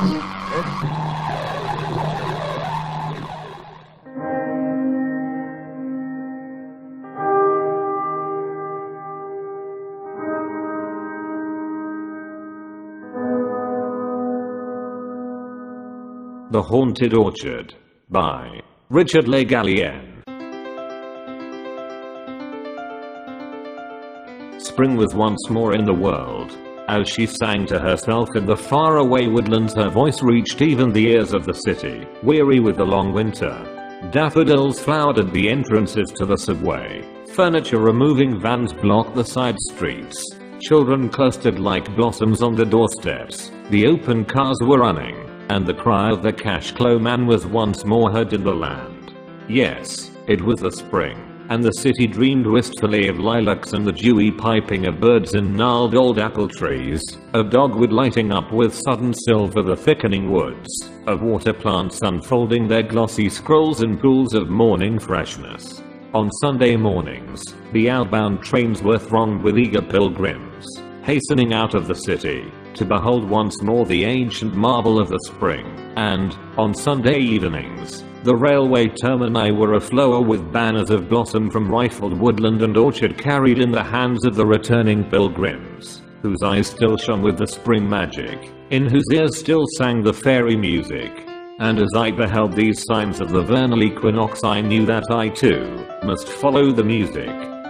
The Haunted Orchard by Richard Le Gallienne. Spring was once more in the world. As she sang to herself in the faraway woodlands, her voice reached even the ears of the city, weary with the long winter. Daffodils flowered at the entrances to the subway. Furniture-removing vans blocked the side streets. Children clustered like blossoms on the doorsteps. The open cars were running, and the cry of the cash flow man was once more heard in the land. Yes, it was the spring, and the city dreamed wistfully of lilacs and the dewy piping of birds in gnarled old apple trees, of dogwood lighting up with sudden silver the thickening woods, of water plants unfolding their glossy scrolls in pools of morning freshness. On Sunday mornings, the outbound trains were thronged with eager pilgrims, hastening out of the city to behold once more the ancient marvel of the spring. And, on Sunday evenings, the railway termini were aflow with banners of blossom from rifled woodland and orchard carried in the hands of the returning pilgrims, whose eyes still shone with the spring magic, in whose ears still sang the fairy music. And as I beheld these signs of the vernal equinox, I knew that I too must follow the music,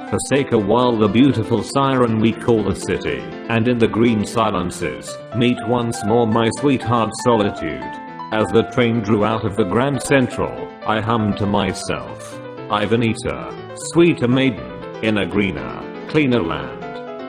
forsake a while the beautiful siren we call the city, and in the green silences, meet once more my sweetheart solitude. As the train drew out of the Grand Central, I hummed to myself, Ivanita, sweeter maiden, in a greener, cleaner land.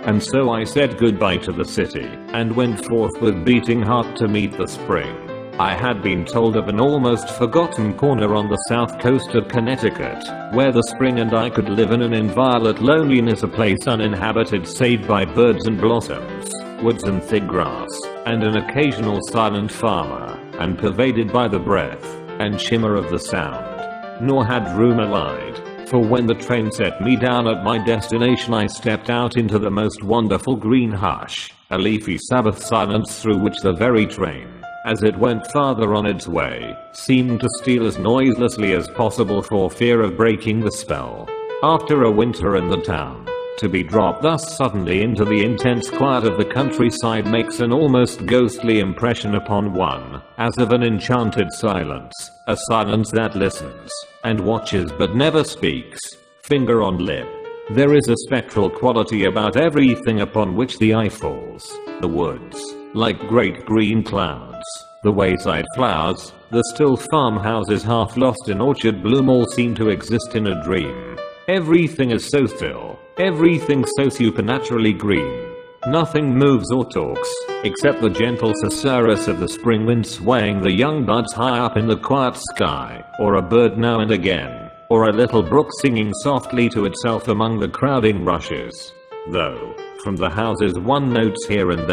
And so I said goodbye to the city, and went forth with beating heart to meet the spring. I had been told of an almost forgotten corner on the south coast of Connecticut, where the spring and I could live in an inviolate loneliness, a place uninhabited save by birds and blossoms, woods and thick grass, and an occasional silent farmer, and pervaded by the breath and shimmer of the sound. Nor had rumor lied, for when the train set me down at my destination, I stepped out into the most wonderful green hush, a leafy Sabbath silence through which the very train, as it went farther on its way, seemed to steal as noiselessly as possible for fear of breaking the spell. After a winter in the town, to be dropped thus suddenly into the intense quiet of the countryside makes an almost ghostly impression upon one, as of an enchanted silence, a silence that listens, and watches but never speaks, finger on lip. There is a spectral quality about everything upon which the eye falls. The woods, like great green clouds, the wayside flowers, the still farmhouses half lost in orchard bloom, all seem to exist in a dream. Everything is so still, everything so supernaturally green. Nothing moves or talks, except the gentle susurrus of the spring wind swaying the young buds high up in the quiet sky, or a bird now and again, or a little brook singing softly to itself among the crowding rushes. Though, from the houses one notes here and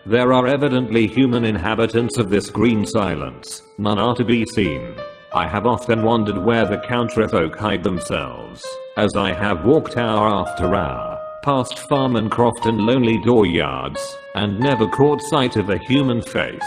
there are evidently human inhabitants of this green silence, none are to be seen. I have often wondered where the countryfolk hide themselves, as I have walked hour after hour, past farm and croft and lonely dooryards, and never caught sight of a human face.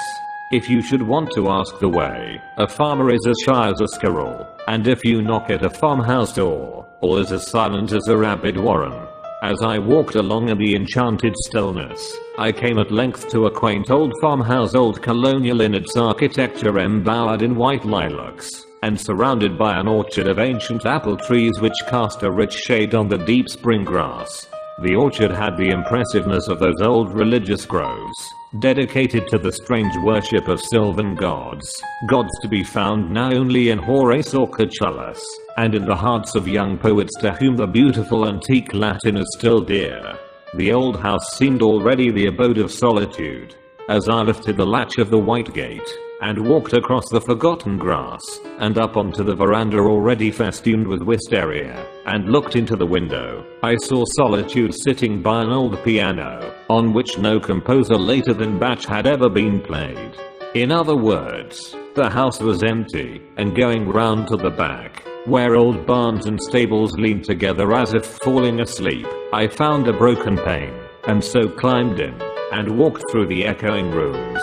If you should want to ask the way, a farmer is as shy as a squirrel, and if you knock at a farmhouse door, all is as silent as a rabbit warren. As I walked along in the enchanted stillness, I came at length to a quaint old farmhouse, old colonial in its architecture, embowered in white lilacs, and surrounded by an orchard of ancient apple trees which cast a rich shade on the deep spring grass. The orchard had the impressiveness of those old religious groves, dedicated to the strange worship of sylvan gods, gods to be found now only in Horace or Catullus, and in the hearts of young poets to whom the beautiful antique Latin is still dear. The old house seemed already the abode of solitude, as I lifted the latch of the white gate, and walked across the forgotten grass, and up onto the veranda already festooned with wisteria, and looked into the window. I saw solitude sitting by an old piano, on which no composer later than Bach had ever been played. In other words, the house was empty, and going round to the back, where old barns and stables leaned together as if falling asleep, I found a broken pane, and so climbed in, and walked through the echoing rooms.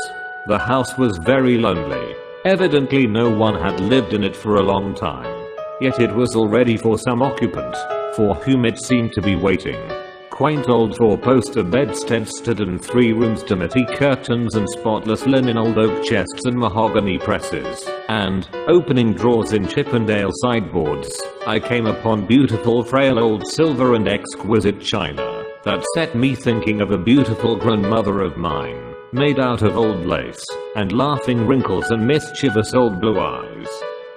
The house was very lonely. Evidently no one had lived in it for a long time. Yet it was all ready for some occupant, for whom it seemed to be waiting. Quaint old 4-poster bedstead stood in 3 rooms, dimity curtains and spotless linen, old oak chests and mahogany presses, and opening drawers in Chippendale sideboards. I came upon beautiful frail old silver and exquisite china that set me thinking of a beautiful grandmother of mine, made out of old lace, and laughing wrinkles and mischievous old blue eyes.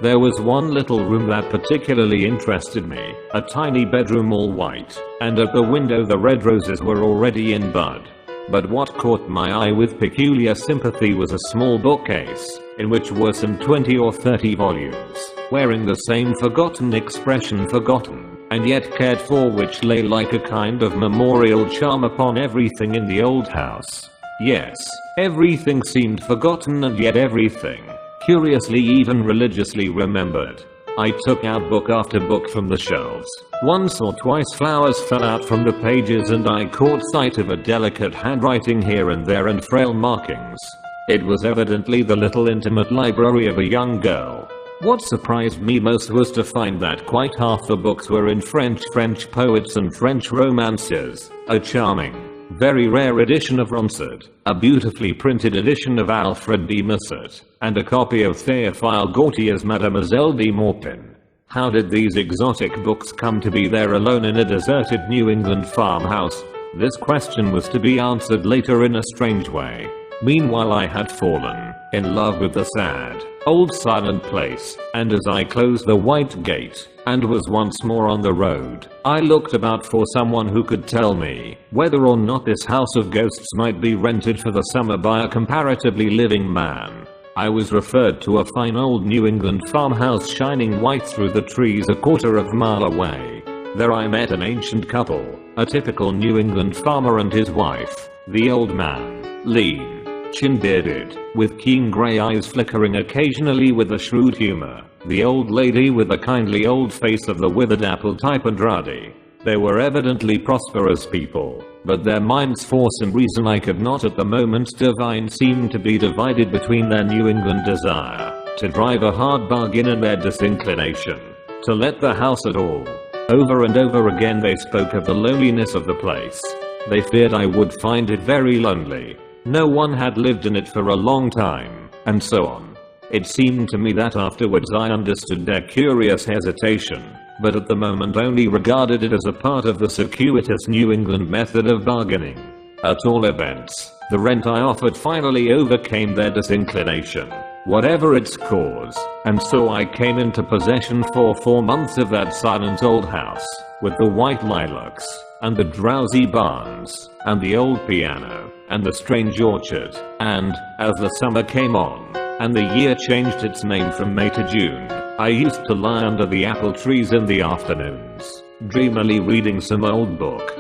There was one little room that particularly interested me, a tiny bedroom all white, and at the window the red roses were already in bud. But what caught my eye with peculiar sympathy was a small bookcase, in which were some 20 or 30 volumes, wearing the same forgotten expression, forgotten, and yet cared for, which lay like a kind of memorial charm upon everything in the old house. Yes, everything seemed forgotten, and yet everything, curiously even religiously, remembered. I took out book after book from the shelves. Once or twice flowers fell out from the pages and I caught sight of a delicate handwriting here and there and frail markings. It was evidently the little intimate library of a young girl. What surprised me most was to find that quite half the books were in French poets and French romances, a charming, very rare edition of Ronsard, a beautifully printed edition of Alfred de Musset, and a copy of Théophile Gautier's Mademoiselle de Maupin. How did these exotic books come to be there alone in a deserted New England farmhouse? This question was to be answered later in a strange way. Meanwhile I had fallen in love with the sad, old silent place, and as I closed the white gate, and was once more on the road, I looked about for someone who could tell me whether or not this house of ghosts might be rented for the summer by a comparatively living man. I was referred to a fine old New England farmhouse shining white through the trees a quarter of a mile away. There I met an ancient couple, a typical New England farmer and his wife, the old man, lean, chin-bearded, with keen grey eyes flickering occasionally with a shrewd humor, the old lady with the kindly old face of the withered apple type and ruddy. They were evidently prosperous people, but their minds, for some reason I could not at the moment divine, seemed to be divided between their New England desire to drive a hard bargain and their disinclination to let the house at all. Over and over again they spoke of the loneliness of the place. They feared I would find it very lonely. No one had lived in it for a long time, and so on. It seemed to me that afterwards I understood their curious hesitation, but at the moment only regarded it as a part of the circuitous New England method of bargaining. At all events, the rent I offered finally overcame their disinclination, whatever its cause, and so I came into possession for 4 months of that silent old house, with the white lilacs, and the drowsy barns, and the old piano, and the strange orchard, and, as the summer came on, and the year changed its name from May to June, I used to lie under the apple trees in the afternoons, dreamily reading some old book,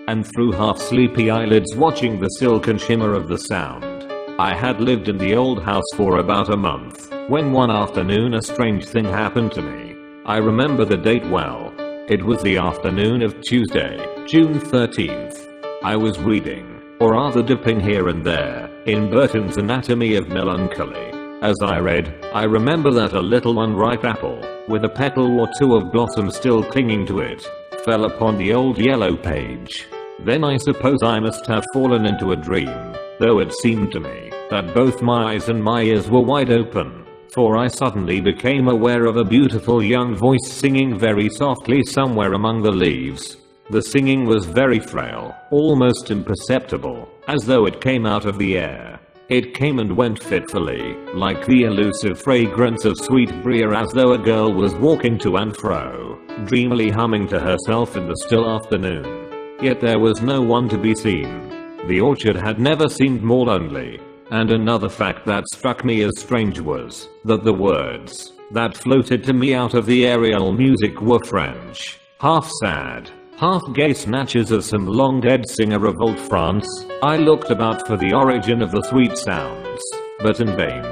and through half-sleepy eyelids watching the silken shimmer of the sound. I had lived in the old house for about a month, when one afternoon a strange thing happened to me. I remember the date well. It was the afternoon of Tuesday, June 13th. I was reading, or rather dipping here and there, in Burton's Anatomy of Melancholy. As I read, I remember that a little unripe apple, with a petal or two of blossom still clinging to it, fell upon the old yellow page. Then I suppose I must have fallen into a dream, though it seemed to me that both my eyes and my ears were wide open, for I suddenly became aware of a beautiful young voice singing very softly somewhere among the leaves. The singing was very frail, almost imperceptible, as though it came out of the air. It came and went fitfully, like the elusive fragrance of sweet briar, as though a girl was walking to and fro, dreamily humming to herself in the still afternoon. Yet there was no one to be seen. The orchard had never seemed more lonely, and another fact that struck me as strange was that the words that floated to me out of the aerial music were French, half sad, half gay snatches of some long dead singer of old France. I looked about for the origin of the sweet sounds, but in vain.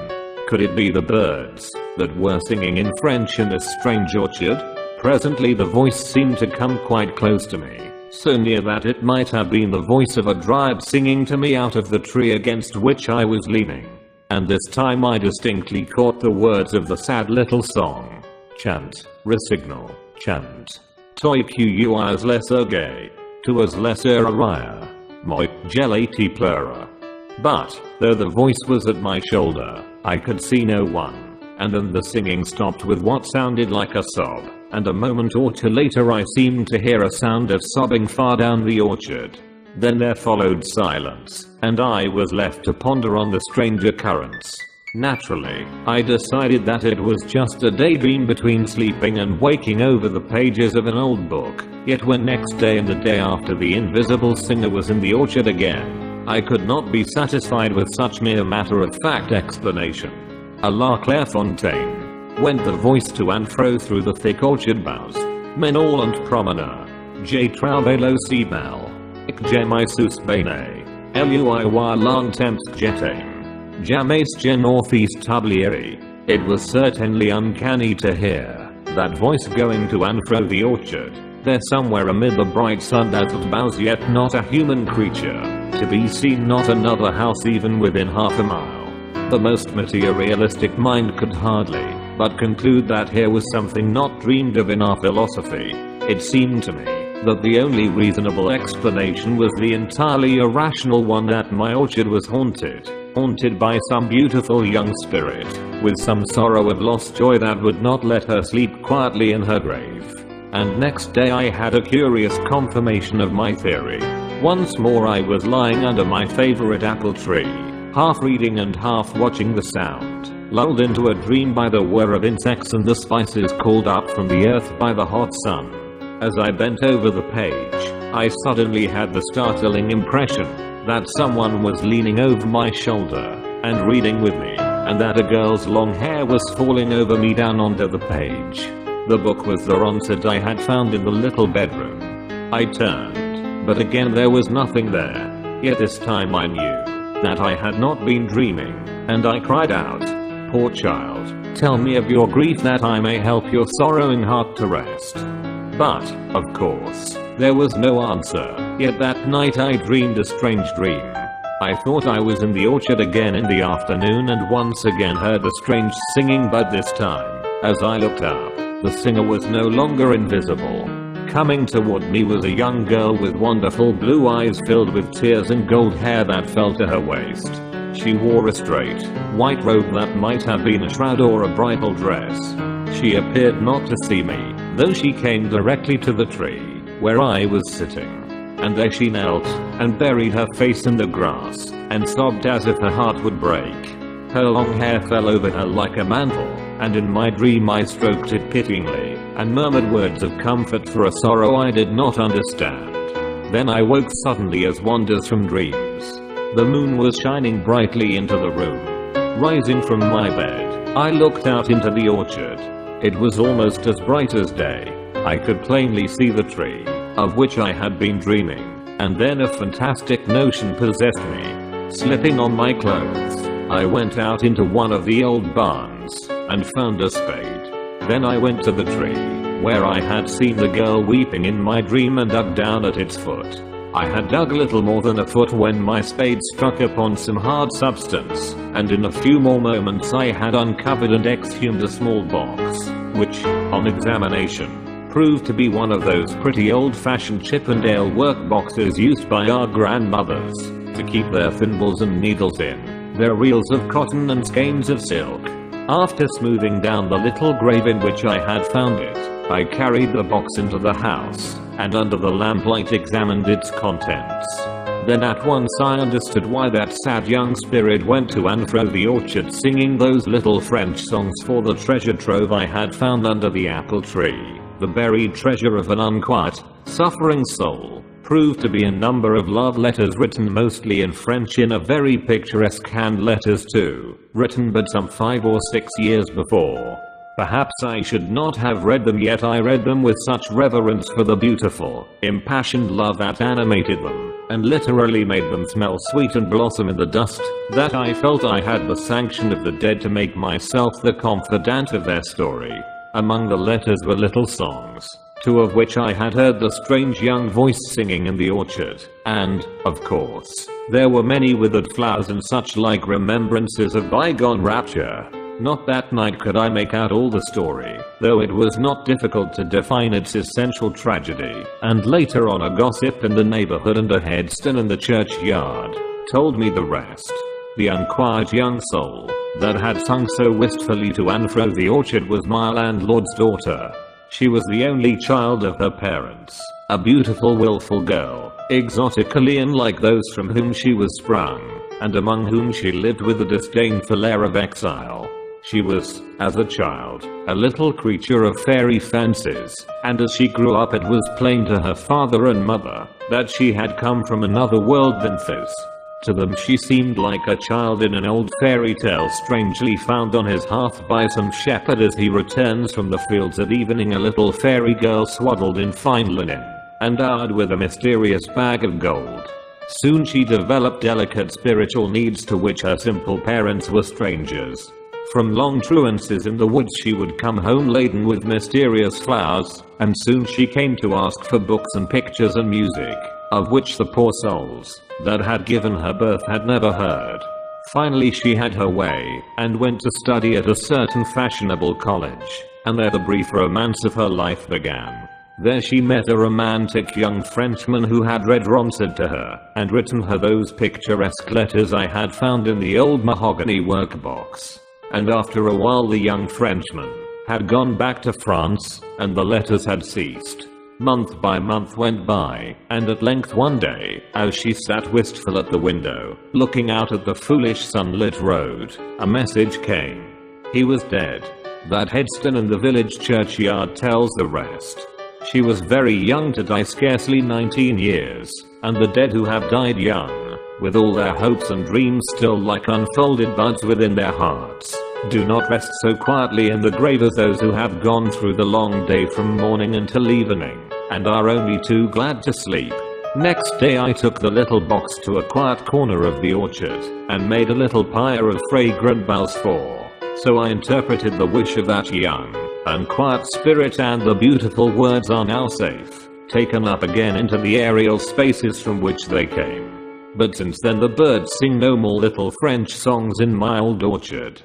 Could it be the birds that were singing in French in this strange orchard? Presently the voice seemed to come quite close to me, so near that it might have been the voice of a dryad singing to me out of the tree against which I was leaning. and this time I distinctly caught the words of the sad little song. Chant, resignal, chant. Toi quas lesser gay, tuas lesser aria, moi gelati plura. But, though the voice was at my shoulder, I could see no one, and then the singing stopped with what sounded like a sob, and a moment or two later I seemed to hear a sound of sobbing far down the orchard. Then there followed silence, and I was left to ponder on the strange occurrence. Naturally, I decided that it was just a daydream between sleeping and waking over the pages of an old book. Yet when next day and the day after the invisible singer was in the orchard again, I could not be satisfied with such mere matter-of-fact explanation. A la Clairefontaine went the voice to and fro through the thick orchard boughs. Menol and promeneur. J travelo si mal. Ik gemai sus bene. Lui wa long temps jetain. Jamais je northeast tablieri. It was certainly uncanny to hear that voice going to and fro the orchard, there somewhere amid the bright sun-dazzled boughs, yet not a human creature to be seen, not another house even within half a mile. The most materialistic mind could hardly but conclude that here was something not dreamed of in our philosophy. It seemed to me that the only reasonable explanation was the entirely irrational one, that my orchard was haunted by some beautiful young spirit, with some sorrow of lost joy that would not let her sleep quietly in her grave. And next day I had a curious confirmation of my theory. Once more I was lying under my favorite apple tree, half reading and half watching the sound, lulled into a dream by the whir of insects and the spices called up from the earth by the hot sun. As I bent over the page, I suddenly had the startling impression that someone was leaning over my shoulder and reading with me, and that a girl's long hair was falling over me down onto the page. The book was the Ronsard I had found in the little bedroom. I turned, but again there was nothing there. Yet this time I knew that I had not been dreaming, and I cried out, "Poor child, tell me of your grief that I may help your sorrowing heart to rest." But, of course, there was no answer. Yet that night I dreamed a strange dream. I thought I was in the orchard again in the afternoon and once again heard a strange singing, but this time, as I looked up, the singer was no longer invisible. Coming toward me was a young girl with wonderful blue eyes filled with tears and gold hair that fell to her waist. She wore a straight, white robe that might have been a shroud or a bridal dress. She appeared not to see me, though she came directly to the tree where I was sitting. And there she knelt and buried her face in the grass and sobbed as if her heart would break. Her long hair fell over her like a mantle, and in my dream I stroked it pityingly and murmured words of comfort for a sorrow I did not understand. Then I woke suddenly as wanders from dreams. The moon was shining brightly into the room. Rising from my bed, I looked out into the orchard. It was almost as bright as day. I could plainly see the tree, of which I had been dreaming, and then a fantastic notion possessed me. Slipping on my clothes, I went out into one of the old barns, and found a spade. Then I went to the tree, where I had seen the girl weeping in my dream, and dug down at its foot. I had dug little more than a foot when my spade struck upon some hard substance, and in a few more moments I had uncovered and exhumed a small box, which, on examination, proved to be one of those pretty old-fashioned Chippendale work boxes used by our grandmothers to keep their thimbles and needles in, their reels of cotton and skeins of silk. After smoothing down the little grave in which I had found it, I carried the box into the house, and under the lamplight examined its contents. Then at once I understood why that sad young spirit went to and fro the orchard singing those little French songs for the treasure trove I had found under the apple tree. The buried treasure of an unquiet, suffering soul proved to be a number of love letters written mostly in French, in a very picturesque hand, letters too, written but some 5 or 6 years before. Perhaps I should not have read them, yet I read them with such reverence for the beautiful, impassioned love that animated them, and literally made them smell sweet and blossom in the dust, that I felt I had the sanction of the dead to make myself the confidant of their story. Among the letters were little songs, two of which I had heard the strange young voice singing in the orchard, and, of course, there were many withered flowers and such like remembrances of bygone rapture. Not that night could I make out all the story, though it was not difficult to define its essential tragedy, and later on a gossip in the neighborhood and a headstone in the churchyard told me the rest. The unquiet young soul that had sung so wistfully to and fro the orchard was my landlord's daughter. She was the only child of her parents, a beautiful willful girl, exotic alien like those from whom she was sprung, and among whom she lived with a disdainful air of exile. She was, as a child, a little creature of fairy fancies, and as she grew up it was plain to her father and mother that she had come from another world than this. To them she seemed like a child in an old fairy tale strangely found on his hearth by some shepherd as he returns from the fields at evening, a little fairy girl swaddled in fine linen, and dowered with a mysterious bag of gold. Soon she developed delicate spiritual needs to which her simple parents were strangers. From long truances in the woods she would come home laden with mysterious flowers, and soon she came to ask for books and pictures and music, of which the poor souls that had given her birth had never heard. Finally she had her way, and went to study at a certain fashionable college, and there the brief romance of her life began. There she met a romantic young Frenchman who had read Roncesvalles to her, and written her those picturesque letters I had found in the old mahogany workbox. And after a while the young Frenchman had gone back to France, and the letters had ceased. Month by month went by, and at length one day, as she sat wistful at the window, looking out at the foolish sunlit road, a message came. He was dead. That headstone in the village churchyard tells the rest. She was very young to die, scarcely 19 years, and the dead who have died young, with all their hopes and dreams still like unfolded buds within their hearts, do not rest so quietly in the grave as those who have gone through the long day from morning until evening, and are only too glad to sleep. Next day I took the little box to a quiet corner of the orchard, and made a little pyre of fragrant boughs for. So I interpreted the wish of that young, unquiet spirit, and the beautiful words are now safe, taken up again into the aerial spaces from which they came. But since then the birds sing no more little French songs in my old orchard.